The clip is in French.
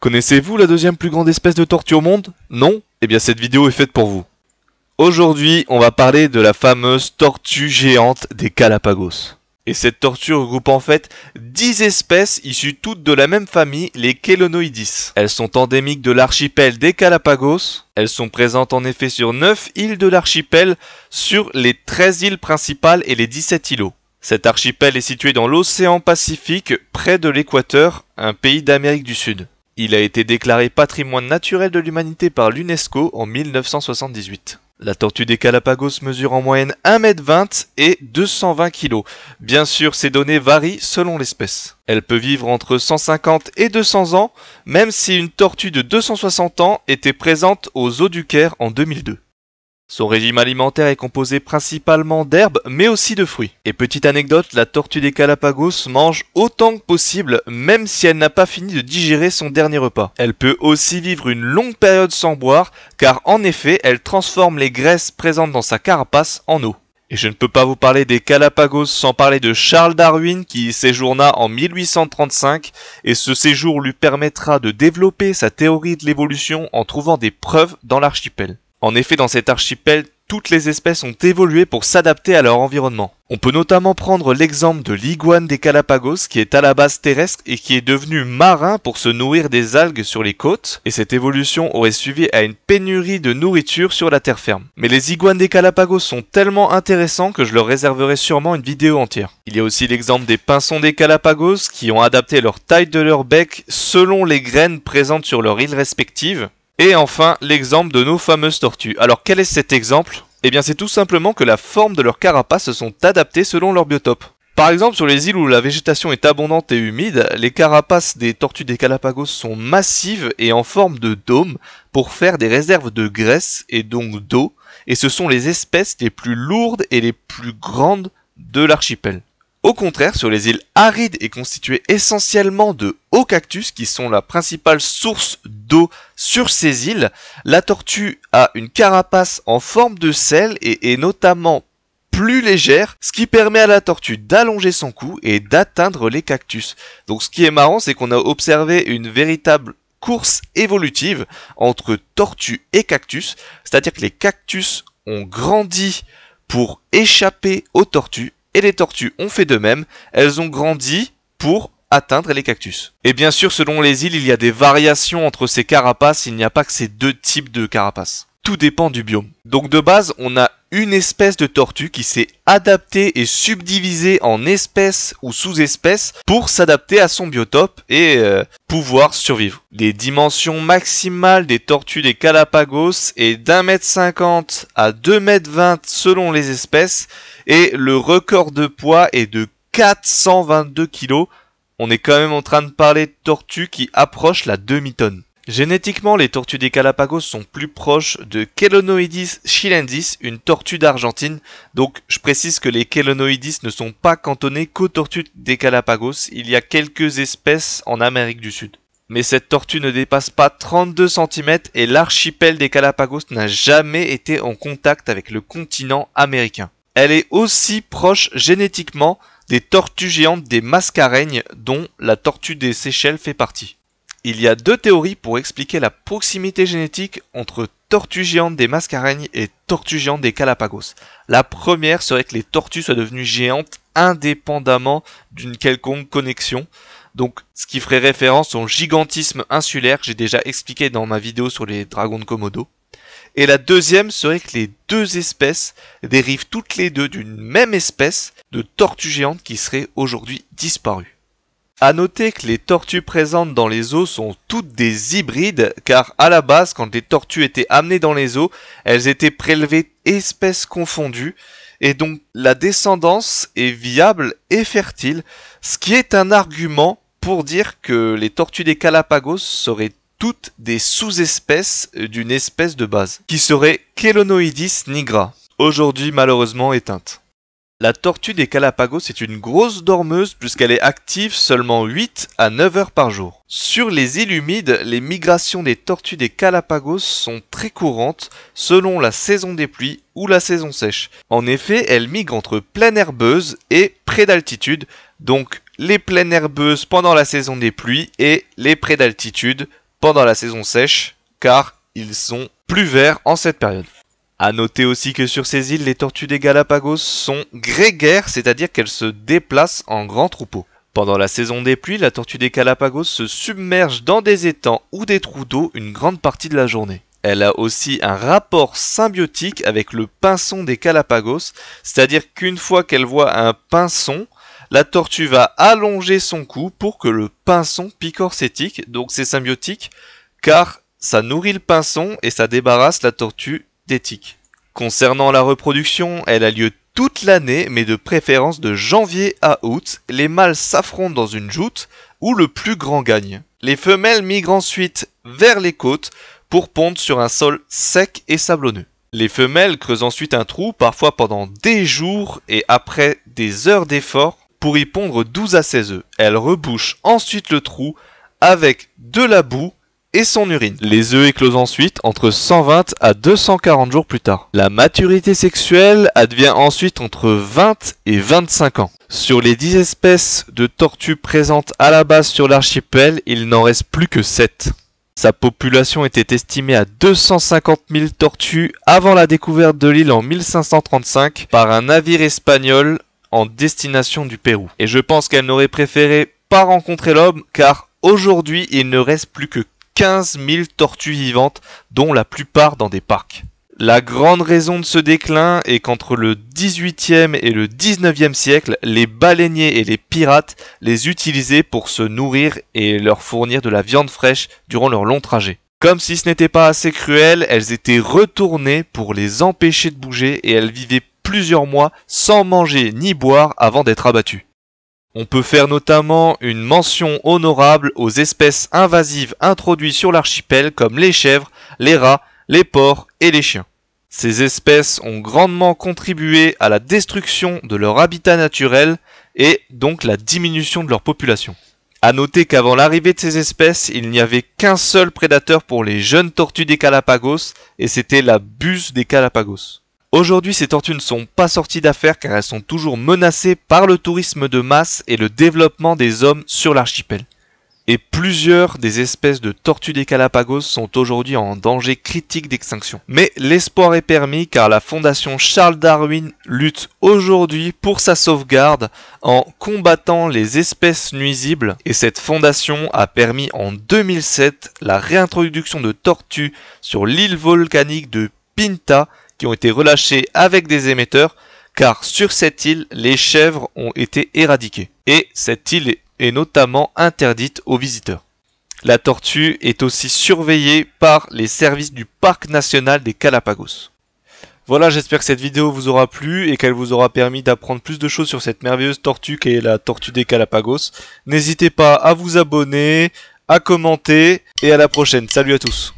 Connaissez-vous la deuxième plus grande espèce de tortue au monde? Non? Eh bien cette vidéo est faite pour vous. Aujourd'hui, on va parler de la fameuse tortue géante des Galapagos. Et cette tortue regroupe en fait 10 espèces issues toutes de la même famille, les Chelonoidis. Elles sont endémiques de l'archipel des Galapagos. Elles sont présentes en effet sur 9 îles de l'archipel, sur les 13 îles principales et les 17 îlots. Cet archipel est situé dans l'océan Pacifique, près de l'équateur, un pays d'Amérique du Sud. Il a été déclaré patrimoine naturel de l'humanité par l'UNESCO en 1978. La tortue des Galapagos mesure en moyenne 1,20 m et 220 kg. Bien sûr, ces données varient selon l'espèce. Elle peut vivre entre 150 et 200 ans, même si une tortue de 260 ans était présente aux Zoos du Caire en 2002. Son régime alimentaire est composé principalement d'herbes, mais aussi de fruits. Et petite anecdote, la tortue des Galapagos mange autant que possible, même si elle n'a pas fini de digérer son dernier repas. Elle peut aussi vivre une longue période sans boire, car en effet, elle transforme les graisses présentes dans sa carapace en eau. Et je ne peux pas vous parler des Galapagos sans parler de Charles Darwin qui y séjourna en 1835, et ce séjour lui permettra de développer sa théorie de l'évolution en trouvant des preuves dans l'archipel. En effet, dans cet archipel, toutes les espèces ont évolué pour s'adapter à leur environnement. On peut notamment prendre l'exemple de l'iguane des Galapagos qui est à la base terrestre et qui est devenu marin pour se nourrir des algues sur les côtes, et cette évolution aurait suivi à une pénurie de nourriture sur la terre ferme. Mais les iguanes des Galapagos sont tellement intéressants que je leur réserverai sûrement une vidéo entière. Il y a aussi l'exemple des pinsons des Galapagos qui ont adapté leur taille de leur bec selon les graines présentes sur leur île respective. Et enfin, l'exemple de nos fameuses tortues. Alors quel est cet exemple? Eh bien c'est tout simplement que la forme de leurs carapaces se sont adaptées selon leur biotope. Par exemple, sur les îles où la végétation est abondante et humide, les carapaces des tortues des Galapagos sont massives et en forme de dôme pour faire des réserves de graisse et donc d'eau, et ce sont les espèces les plus lourdes et les plus grandes de l'archipel. Au contraire, sur les îles arides et constituées essentiellement de hauts cactus qui sont la principale source d'eau sur ces îles, la tortue a une carapace en forme de sel et est notamment plus légère, ce qui permet à la tortue d'allonger son cou et d'atteindre les cactus. Donc ce qui est marrant, c'est qu'on a observé une véritable course évolutive entre tortue et cactus, c'est-à-dire que les cactus ont grandi pour échapper aux tortues, et les tortues ont fait de même, elles ont grandi pour atteindre les cactus. Et bien sûr, selon les îles, il y a des variations entre ces carapaces, il n'y a pas que ces deux types de carapaces. Tout dépend du biome. Donc de base, on a une espèce de tortue qui s'est adaptée et subdivisée en espèces ou sous-espèces pour s'adapter à son biotope et pouvoir survivre. Les dimensions maximales des tortues des Galapagos est d'1,50 m à 2,20 m selon les espèces et le record de poids est de 422 kg. On est quand même en train de parler de tortues qui approchent la demi-tonne. Génétiquement, les tortues des Galapagos sont plus proches de Chelonoidis chilensis, une tortue d'Argentine. Donc, je précise que les Chelonoidis ne sont pas cantonnés qu'aux tortues des Galapagos. Il y a quelques espèces en Amérique du Sud. Mais cette tortue ne dépasse pas 32 cm et l'archipel des Galapagos n'a jamais été en contact avec le continent américain. Elle est aussi proche génétiquement des tortues géantes des Mascareignes, dont la tortue des Seychelles fait partie. Il y a deux théories pour expliquer la proximité génétique entre tortues géantes des Mascareignes et tortues géantes des Galapagos. La première serait que les tortues soient devenues géantes indépendamment d'une quelconque connexion, donc ce qui ferait référence au gigantisme insulaire que j'ai déjà expliqué dans ma vidéo sur les dragons de Komodo. Et la deuxième serait que les deux espèces dérivent toutes les deux d'une même espèce de tortues géantes qui seraient aujourd'hui disparues. A noter que les tortues présentes dans les eaux sont toutes des hybrides, car à la base, quand les tortues étaient amenées dans les eaux, elles étaient prélevées espèces confondues, et donc la descendance est viable et fertile, ce qui est un argument pour dire que les tortues des Galapagos seraient toutes des sous-espèces d'une espèce de base, qui serait Chelonoidis nigra, aujourd'hui malheureusement éteinte. La tortue des Galapagos est une grosse dormeuse puisqu'elle est active seulement 8 à 9 heures par jour. Sur les îles humides, les migrations des tortues des Galapagos sont très courantes selon la saison des pluies ou la saison sèche. En effet, elles migrent entre plaine herbeuse et près d'altitude, donc les plaines herbeuses pendant la saison des pluies et les prés d'altitude pendant la saison sèche, car ils sont plus verts en cette période. A noter aussi que sur ces îles, les tortues des Galapagos sont grégaires, c'est-à-dire qu'elles se déplacent en grands troupeaux. Pendant la saison des pluies, la tortue des Galapagos se submerge dans des étangs ou des trous d'eau une grande partie de la journée. Elle a aussi un rapport symbiotique avec le pinson des Galapagos, c'est-à-dire qu'une fois qu'elle voit un pinson, la tortue va allonger son cou pour que le pinson picore ses tiques, donc c'est symbiotique, car ça nourrit le pinson et ça débarrasse la tortue des tiques. Concernant la reproduction, elle a lieu toute l'année, mais de préférence de janvier à août. Les mâles s'affrontent dans une joute où le plus grand gagne. Les femelles migrent ensuite vers les côtes pour pondre sur un sol sec et sablonneux. Les femelles creusent ensuite un trou, parfois pendant des jours et après des heures d'effort, pour y pondre 12 à 16 œufs. Elles rebouchent ensuite le trou avec de la boue et son urine. Les œufs éclosent ensuite entre 120 à 240 jours plus tard. La maturité sexuelle advient ensuite entre 20 et 25 ans. Sur les 10 espèces de tortues présentes à la base sur l'archipel, il n'en reste plus que 7. Sa population était estimée à 250 000 tortues avant la découverte de l'île en 1535 par un navire espagnol en destination du Pérou. Et je pense qu'elle n'aurait préféré pas rencontrer l'homme, car aujourd'hui il ne reste plus que 15 000 tortues vivantes, dont la plupart dans des parcs. La grande raison de ce déclin est qu'entre le 18e et le 19e siècle, les baleiniers et les pirates les utilisaient pour se nourrir et leur fournir de la viande fraîche durant leur long trajet. Comme si ce n'était pas assez cruel, elles étaient retournées pour les empêcher de bouger et elles vivaient plusieurs mois sans manger ni boire avant d'être abattues. On peut faire notamment une mention honorable aux espèces invasives introduites sur l'archipel comme les chèvres, les rats, les porcs et les chiens. Ces espèces ont grandement contribué à la destruction de leur habitat naturel et donc la diminution de leur population. A noter qu'avant l'arrivée de ces espèces, il n'y avait qu'un seul prédateur pour les jeunes tortues des Galapagos et c'était la buse des Galapagos. Aujourd'hui, ces tortues ne sont pas sorties d'affaires car elles sont toujours menacées par le tourisme de masse et le développement des hommes sur l'archipel. Et plusieurs des espèces de tortues des Galapagos sont aujourd'hui en danger critique d'extinction. Mais l'espoir est permis car la fondation Charles Darwin lutte aujourd'hui pour sa sauvegarde en combattant les espèces nuisibles et cette fondation a permis en 2007 la réintroduction de tortues sur l'île volcanique de Pinta qui ont été relâchés avec des émetteurs, car sur cette île, les chèvres ont été éradiquées. Et cette île est notamment interdite aux visiteurs. La tortue est aussi surveillée par les services du Parc national des Galapagos. Voilà, j'espère que cette vidéo vous aura plu et qu'elle vous aura permis d'apprendre plus de choses sur cette merveilleuse tortue qu'est la tortue des Galapagos. N'hésitez pas à vous abonner, à commenter et à la prochaine. Salut à tous.